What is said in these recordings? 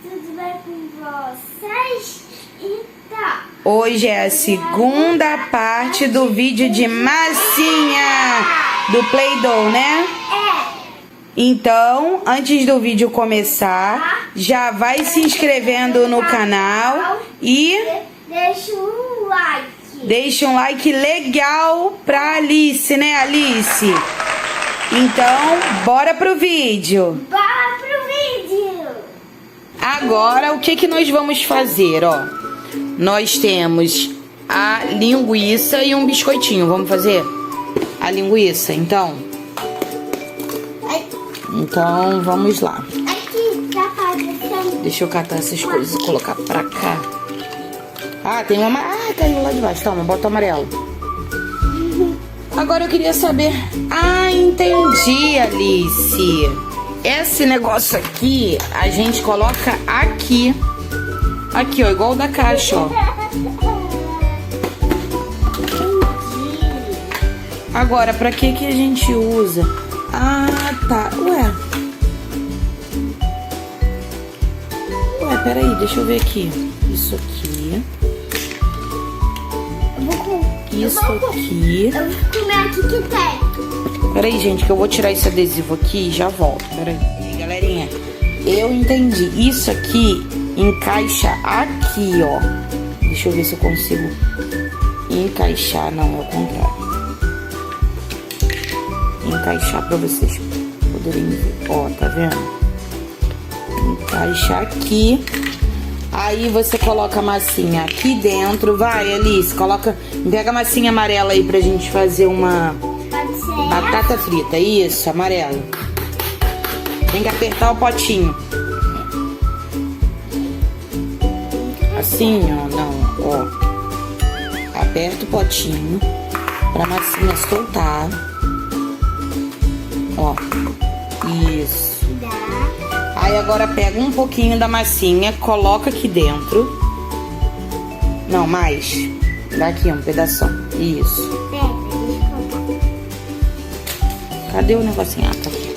Tudo bem com vocês? Então, hoje é a segunda parte do vídeo de massinha do Play-Doh, né? Então, antes do vídeo começar, já vai se inscrevendo no canal e deixa um like. deixa um like legal pra Alice, né, Alice? Então, bora pro vídeo. Bora pro vídeo. Agora, o que nós vamos fazer, ó? Nós temos a linguiça e um biscoitinho. Vamos fazer a linguiça, então? Então, vamos lá. Aqui tá aparecendo. Deixa eu catar essas coisas e colocar pra cá. Ah, tem uma... Ah, caiu lá de baixo. Toma, bota o amarelo. Agora eu queria saber... Ah, entendi, Alice. Esse negócio aqui, a gente coloca aqui. Aqui, ó, igual o da caixa, ó. Agora, pra que a gente usa? Ah, tá. Ué, peraí, deixa eu ver aqui. Isso aqui. Isso aqui. Eu vou comer aqui que tem. Peraí, gente, que eu vou tirar esse adesivo aqui e já volto. Peraí. E aí, galerinha, eu entendi. Isso aqui encaixa aqui, ó. Deixa eu ver se eu consigo encaixar. Não, é o contrário. Encaixar pra vocês poderem ver. Ó, tá vendo? Encaixa aqui. Aí você coloca a massinha aqui dentro. Vai, Alice, coloca... Pega a massinha amarela aí pra gente fazer uma batata frita. Isso, amarela. Tem que apertar o potinho. Assim, ó, não, ó. Aperta o potinho pra massinha soltar. Ó, isso. Aí agora pega um pouquinho da massinha, coloca aqui dentro. Não, mais. Dá aqui um pedação. Isso. Cadê o negocinho? Ah, tá aqui.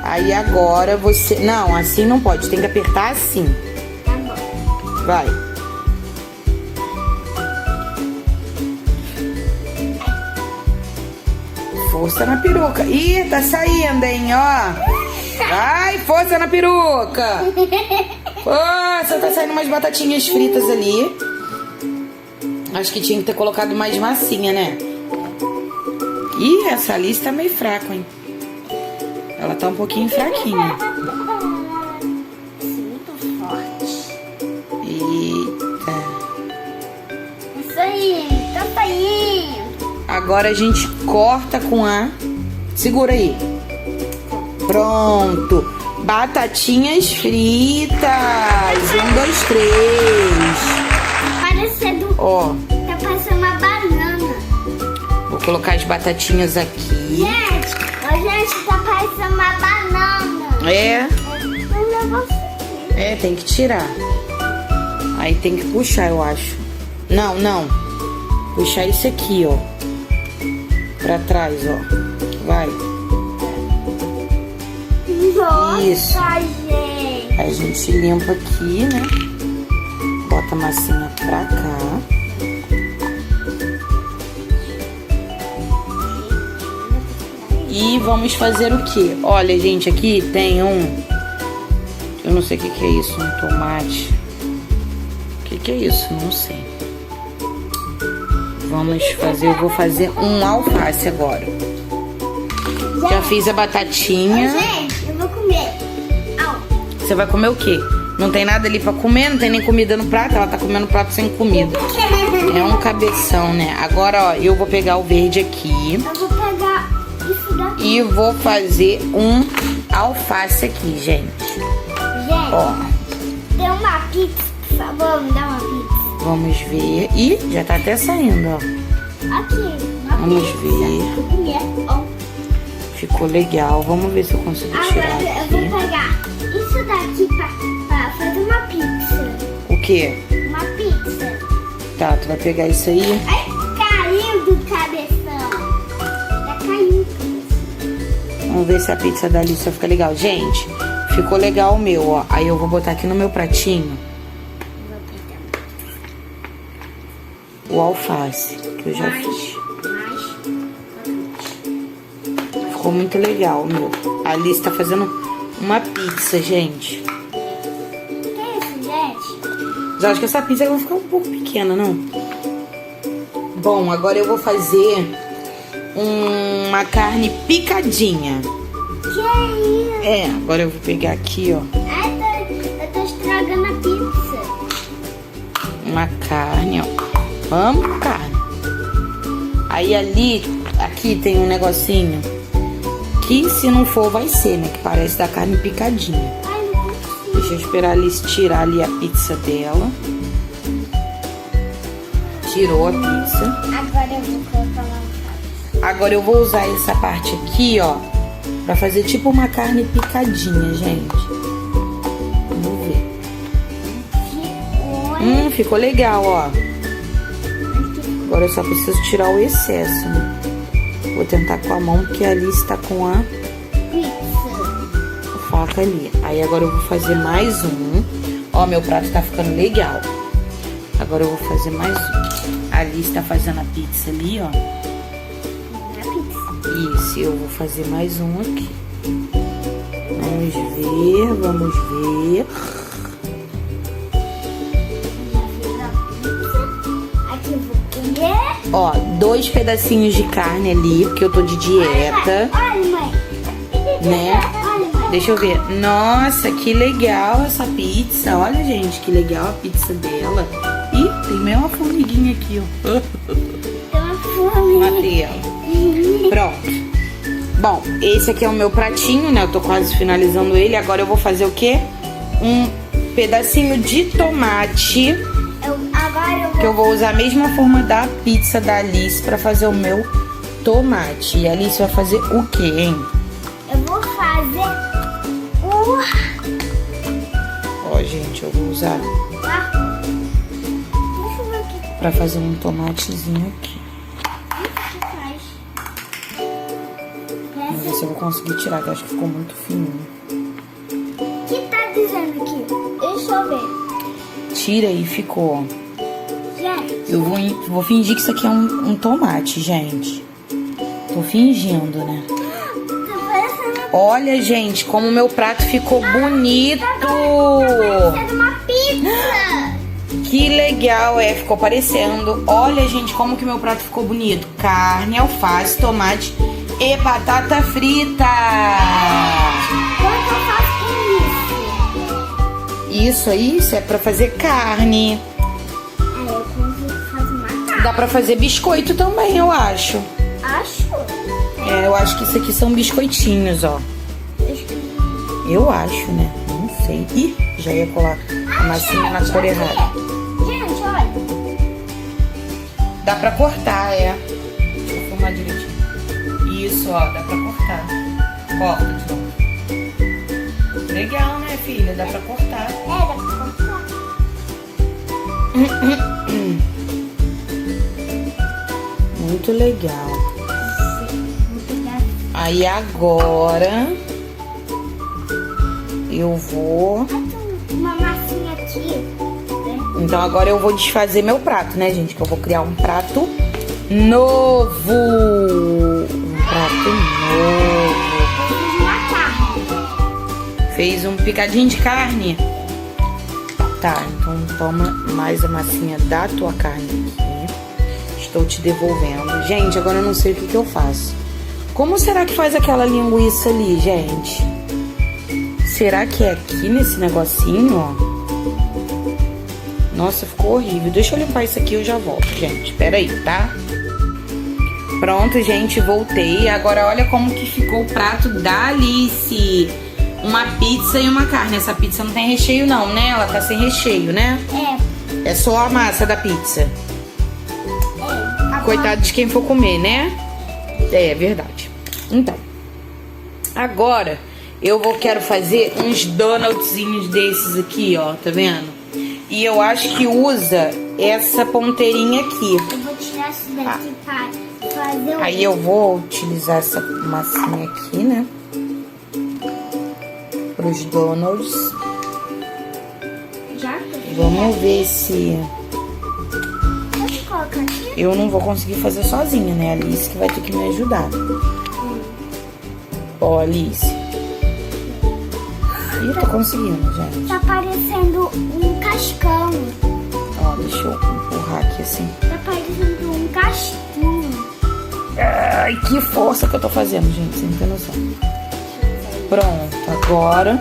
Aí agora você... Não, assim não pode. Tem que apertar assim. Tá bom. Vai. Força na peruca. Ih, tá saindo, hein, ó. Vai, força na peruca. Força, tá saindo umas batatinhas fritas ali. Acho que tinha que ter colocado mais massinha, né? Ih, essa Alice tá meio fraca, hein. Ela tá um pouquinho fraquinha. Muito forte. Eita. Isso aí, tá saindo. Agora a gente corta com a... Segura aí. Pronto. Batatinhas fritas. 1, 2, 3. Parecendo... Ó. Tá parecendo uma banana. Vou colocar as batatinhas aqui. Gente, tá parecendo uma banana. É. Você. É, tem que tirar. Aí tem que puxar, eu acho. Não, não. Puxar isso aqui, ó. Pra trás, ó. Vai. Nossa, Isso. gente. Aí a gente limpa aqui, né? Bota a massinha pra cá. E vamos fazer o quê? Olha, gente, aqui tem um... Eu não sei o que é isso, um tomate. O que é isso? Não sei. Vamos fazer, eu vou fazer um alface agora. Já fiz a batatinha. Gente, eu vou comer. Você vai comer o quê? Não tem nada ali pra comer, não tem nem comida no prato. Ela tá comendo prato sem comida. É um cabeção, né? Agora, ó, eu vou pegar o verde aqui. Eu vou pegar isso daqui. E vou fazer um alface aqui, gente. Gente, Ó, dê uma pizza, por favor, me dá uma pizza. vamos ver. Ih, já tá até saindo, ó. Aqui, uma Vamos pizza. ver. Vou comer. Ó. Ficou legal. Vamos ver se eu consigo tirar Agora eu aqui. vou pegar isso daqui pra fazer uma pizza. O quê? Uma pizza. Tá, tu vai pegar isso aí. Ai, caiu do cabeção. Já caiu do cabeção. Vamos ver se a pizza da Alice vai ficar legal. Gente, ficou legal o meu, ó. Aí eu vou botar aqui no meu pratinho o alface, que eu já fiz. Ficou muito legal o meu. A Alice tá fazendo uma pizza, gente. Que isso, gente? Mas eu acho que essa pizza vai ficar um pouco pequena, não? Bom, agora eu vou fazer uma carne picadinha. Que isso? É, agora eu vou pegar aqui, ó. Ai, eu tô estragando a pizza. Uma carne, ó. Amo carne. Aí ali, aqui tem um negocinho que se não for vai ser, né? Que parece da carne picadinha. Ai, não consigo. Deixa eu esperar a Alice tirar ali a pizza dela. Tirou a pizza. Agora eu vou colocar uma. Agora eu vou usar essa parte aqui, ó, pra fazer tipo uma carne picadinha, gente. Vamos ver. Ficou legal, ó. Agora eu só preciso tirar o excesso, né? Vou tentar com a mão, porque a Alice tá com a Pizza. faca ali. Aí agora eu vou fazer mais um. Ó, meu prato tá ficando legal. Agora eu vou fazer mais um. A Alice tá fazendo a pizza ali, ó. Isso, eu vou fazer mais um aqui. Vamos ver, vamos ver. Aqui eu vou comer. Ó, 2 pedacinhos de carne ali, porque eu tô de dieta, Olha, mãe. né? Olha, mãe. Deixa eu ver. Nossa, que legal essa pizza. Olha, gente, que legal a pizza dela. Ih, tem meio uma formiguinha aqui, ó. Tem uma fome. Matei ela. Pronto. Bom, esse aqui é o meu pratinho, né? Eu tô quase finalizando ele. Agora eu vou fazer o quê? Um pedacinho de tomate. Agora eu vou. Que eu vou usar a mesma forma da pizza da Alice pra fazer o meu tomate. E a Alice vai fazer o quê, hein? Eu vou fazer o. Ó, gente, eu vou usar Deixa eu ver o que pra fazer um tomatezinho aqui. faz. Vamos ver se eu vou conseguir tirar, que eu acho que ficou muito fininho. O que tá dizendo aqui? Deixa eu ver. Tira aí, ficou, ó. Gente, Eu vou fingir que isso aqui é um tomate, gente. Tô fingindo, né? tá parecendo. Olha, gente, como o meu prato ficou bonito. Parecendo uma pizza. Que legal, ficou parecendo. Olha, gente, como que meu prato ficou bonito. Carne, alface, tomate e batata frita. Como que eu faço com isso? Isso é pra fazer carne. Aí eu consigo fazer uma carne. Dá pra fazer biscoito também, eu acho. Acho. Eu acho que isso aqui são biscoitinhos, ó. Eu acho, né? Não sei. Ih, já ia colar a massinha na cor errada. Gente, olha. Dá pra cortar, Deixa eu filmar direitinho. Isso, ó, dá pra cortar. Corta de novo. Legal, né, filha? Dá pra cortar. Dá pra cortar. Muito legal. Vou pegar. Aí agora eu vou... Uma massinha aqui, né? Então agora eu vou desfazer meu prato, né, gente? Que eu vou criar um prato novo. Um prato novo. Eu fiz uma carne. Fez um picadinho de carne? Tá, então toma mais a massinha da tua carne aqui. Estou te devolvendo. Gente, agora eu não sei o que eu faço. Como será que faz aquela linguiça ali, gente? Será que é aqui nesse negocinho, ó? Nossa, ficou horrível. Deixa eu limpar isso aqui e eu já volto, gente. Pera aí, tá? Pronto, gente, voltei. Agora olha como que ficou o prato da Alice. Uma pizza e uma carne. Essa pizza não tem recheio não, né? Ela tá sem recheio, né? É só a massa da pizza. Coitado de quem for comer, né? É verdade. Então, agora eu quero fazer uns donutzinhos desses aqui, ó. Tá vendo? E eu acho que usa essa ponteirinha aqui. Eu vou tirar isso daqui para fazer o... Aí eu vou utilizar essa massinha aqui, né? Pros donuts. Já que Vamos ver se... Pode colocar aqui? Eu não vou conseguir fazer sozinha, né? A Alice que vai ter que me ajudar. Ó, Alice. Ih, tô conseguindo, gente. Tá parecendo um cascão. Ó, deixa eu empurrar aqui assim. Tá parecendo um casquinho. Ai, que força que eu tô fazendo, gente. Você não tem noção. Pronto, agora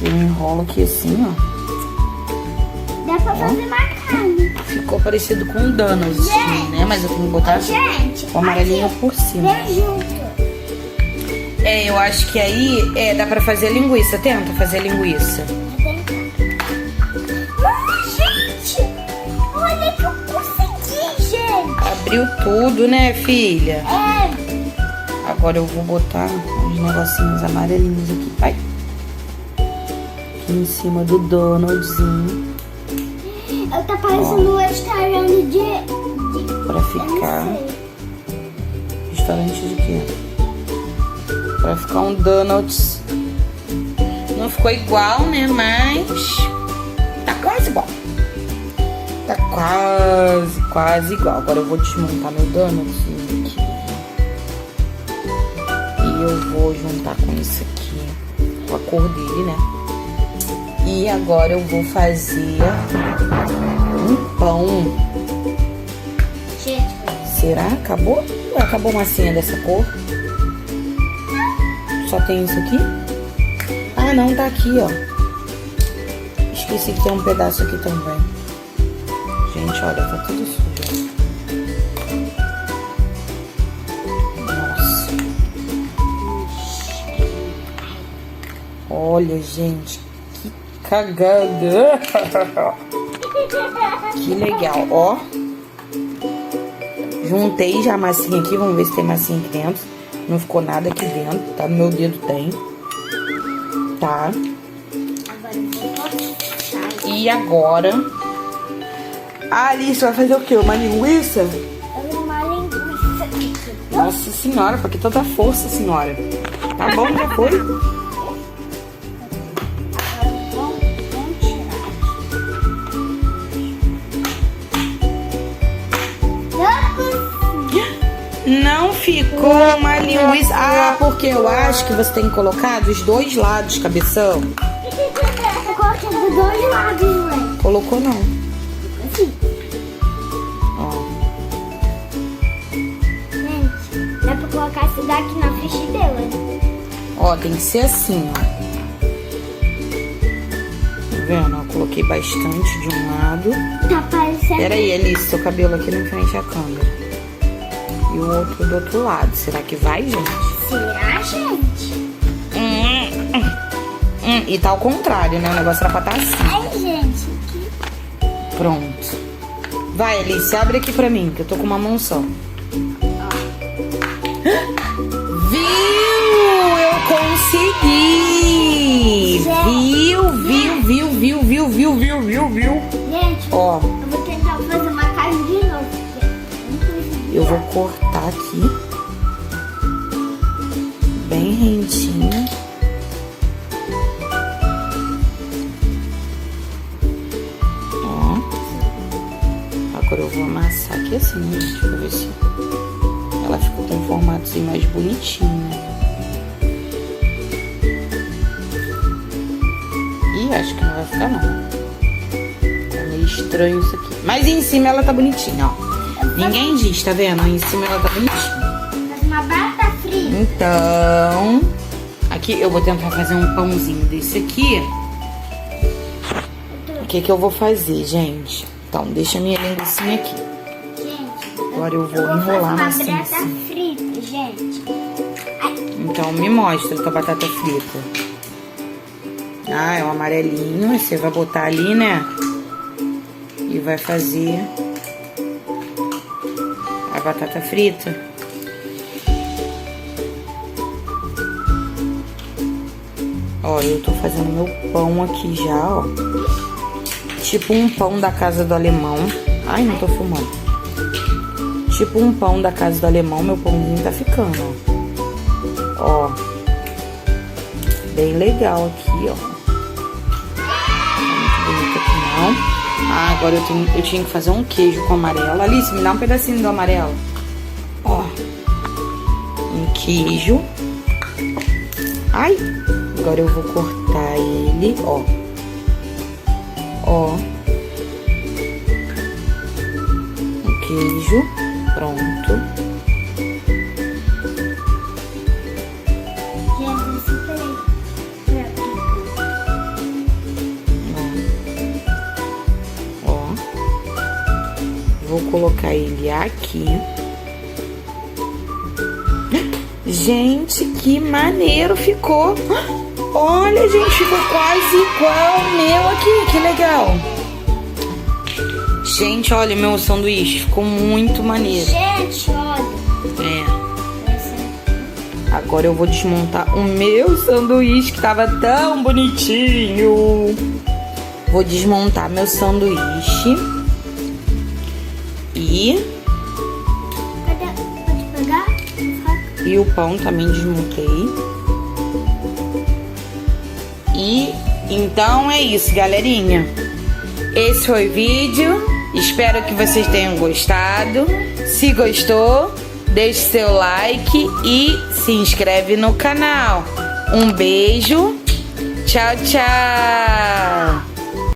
eu enrolo aqui assim, ó. Dá pra fazer macarrone. Ficou parecido com um donuts, assim, né? Mas eu tenho que botar Gente, o amarelinho aqui, por cima. vem junto. É, eu acho que aí dá pra fazer linguiça. Tenta fazer linguiça. Gente, olha que eu consegui, gente. Abriu tudo, né, filha? É, Agora eu vou botar uns negocinhos amarelinhos aqui. Vai. Aqui em cima do donutzinho. tá parecendo um restaurante de... Pra ficar. Eu não sei. Restaurante de quê? Pra ficar um donuts. Não ficou igual, né? Mas tá quase igual. Tá quase igual. Agora eu vou desmontar meu donuts aqui. E eu vou juntar com isso aqui, com a cor dele, né? E agora eu vou fazer um pão. Gente, Será? Acabou? Ué, acabou a massinha dessa cor? Só tem isso aqui? Ah, não, tá aqui, ó. Esqueci que tem um pedaço aqui também. Gente, olha, tá tudo sujo. Nossa. Olha, gente, que cagada. Que legal, ó. Juntei já a massinha aqui, vamos ver se tem massinha aqui dentro. Não ficou nada aqui dentro, tá? No meu dedo tem. Tá? agora eu vou puxar. E agora... A Alice vai fazer o quê? Uma linguiça? Eu vou uma linguiça aqui. Nossa senhora, pra que tanta força, senhora? Tá bom, já foi. Agora vamos tirar. Não ficou uma linguiça. Ah, porque eu acho que você tem que colocar dos dois lados, cabeção. Eu coloquei dos dois lados, mãe. Colocou não. Assim. Ó. Gente, dá pra colocar esse daqui na frigideira. Ó, tem que ser assim, ó. Tá vendo? Eu coloquei bastante de um lado. Tá parecendo... Pera aí, Alice, seu cabelo aqui na frente à câmera. E o outro do outro lado. Será que vai, gente? Será, gente? E tá ao contrário, né? O negócio era pra estar assim. Ai, gente. Pronto. Vai, Alice, abre aqui pra mim, que eu tô com uma mão só. Viu? Eu consegui! Viu? Gente, Ó, eu vou tentar fazer uma carne de novo. eu vou cortar aqui. Bem rentinho. Ó. Agora eu vou amassar aqui assim, né, gente? Pra ver se ela fica com um formato assim mais bonitinho. Ih, acho que não vai ficar não. Tá meio estranho isso aqui. Mas em cima ela tá bonitinha, ó. Ninguém diz, tá vendo? Em cima ela tá bonitinha. Fazer uma batata frita. Então, aqui eu vou tentar fazer um pãozinho desse aqui. O que que eu vou fazer, gente? Então, deixa a minha linguicinha aqui. Gente, Agora eu vou enrolar uma assim, batata assim. frita, gente. Então, me mostra tua batata frita. Ah, é um amarelinho. Você vai botar ali, né? E vai fazer a batata frita. Ó, eu tô fazendo meu pão aqui já, ó. Tipo um pão da casa do alemão. Ai, não tô filmando. Tipo um pão da casa do alemão. Meu pãozinho tá ficando, ó. Ó. Bem legal aqui, ó. Muito bonito aqui, não. Ah, agora eu tinha que fazer um queijo com amarelo. Alice, me dá um pedacinho do amarelo. Ó. Um queijo. Ai. Agora eu vou cortar ele, ó. Ó. Um queijo. Pronto. Vou colocar ele aqui. Gente, que maneiro ficou. Olha, gente, ficou quase igual o meu aqui. Que legal. Gente, olha o meu sanduíche. Ficou muito maneiro. Gente, olha. É. Agora eu vou desmontar o meu sanduíche, que tava tão bonitinho. Vou desmontar meu sanduíche. E... Pode pegar? E o pão também desmontei. E então é isso, galerinha. Esse foi o vídeo. Espero que vocês tenham gostado. Se gostou, deixe seu like e se inscreve no canal. Um beijo. Tchau, tchau.